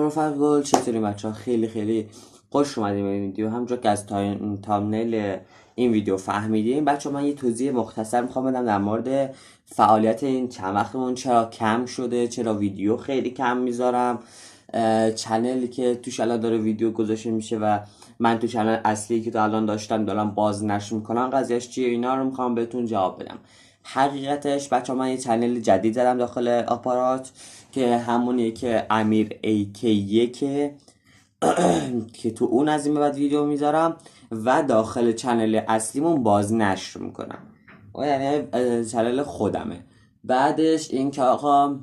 رفقا گل چطوری بچه ها؟ خیلی خوش اومدیم به این ویدیو. همونجور که از تامنیل این ویدیو فهمیدیم بچه ها، من یه توضیح مختصر میخوام بدم در مورد فعالیت این چند وقتمون. چرا کم شده، چرا ویدیو خیلی کم میذارم، چنلی که توش الان داره ویدیو گذاشته میشه و من تو چنل اصلی که تا الان دارم باز نشر میکنم قضیهش چیه، اینا رو میخوام بهتون جواب بدم. حقیقتش بچه ها، من یه چنل جدید زدم داخل آپارات که همونیه که امیر AK1 که تو اون از این به بعد ویدیو میذارم و داخل چنل اصلیمون باز نشر میکنم و یعنی چنل خودمه. بعدش این که آقا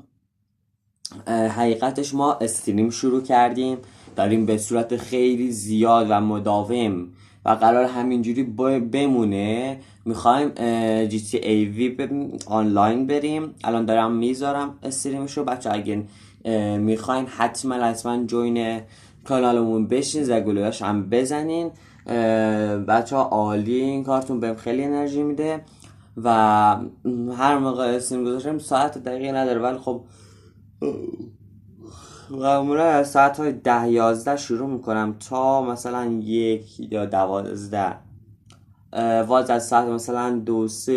حقیقتش ما استریم شروع کردیم، داریم به صورت خیلی زیاد و مداوم و قرار همینجوری بمونه. میخوایم GTA V آنلاین بریم. الان دارم میذارم استریمشو. بچه اگه میخواین حتما جوین کانالمون بشین، زگولهاش هم بزنین. بچه ها عالی، این کارتون بهم خیلی انرژی میده و هر موقع استریم گذاشتم ساعت دقیقی نداره، ولی خب معمولا از ساعت های 10-11 شروع میکنم تا مثلا 1 یا 12. واز از ساعت مثلا 2-3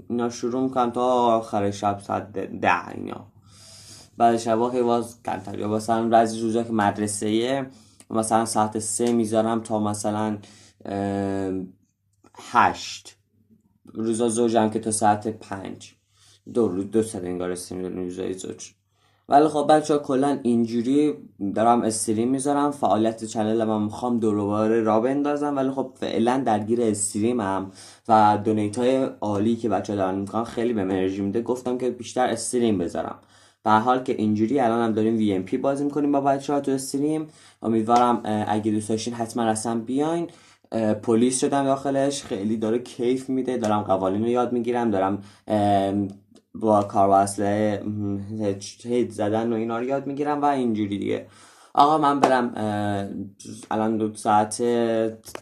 اینا شروع میکنم تا آخر شب ساعت 10 اینا. بعد شبا خیلی باز کمتر، یا مثلا بعضی روزا که مدرسه مثلا ساعت 3 میذارم تا مثلا 8. روزا زوجم که تا ساعت 5. دو ساعت انگار استریم داریم روزای زوج. ولی خب بچه ها کلن اینجوری دارم استریم میذارم. فعالیت چنل من میخوام دوباره را بندازم، ولی خب فعلا درگیر استریمم و دونیت های عالی که بچه ها دارن میکنن خیلی به انرژی میده. گفتم که بیشتر استریم بذارم. به حال که اینجوری الان هم داریم VMP بازی میکنیم با بچه ها تو استریم. امیدوارم اگه دوست داشتین حتما اصلا بیاین. پلیس شدم داخلش، خیلی داره کیف میده. دارم قوانین رو یاد میگیرم، دارم با کار و اسلحه هید زدن و اینا رو یاد میگیرم و اینجوری دیگه. آقا من برم. الان 2 ساعت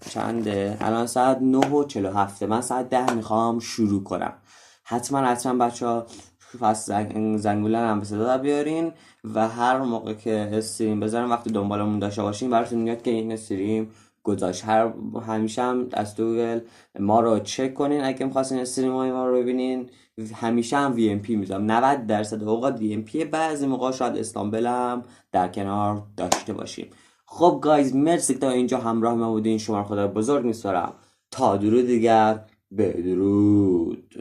چنده؟ الان ساعت 9:47. من ساعت 10 میخوام شروع کنم. حتما بچه ها پس زنگولن هم به صدا بیارین و هر موقع که استریم بذارم وقتی دنبالمون داشته باشین براتون میاد که این استریم گذاشت. همیشه هم از گوگل ما رو چک کنین اگه می‌خواستین استریم ما رو ببینین. همیشه هم VMP میذارم. 90% اوقات VMP، بعضی موقع شاید استامبل هم در کنار داشته باشیم. خب گایز، مرسی تا اینجا همراه ما بودین. شما رو خدا بزرگ می‌سپارم. تا درود دیگر، بدرود.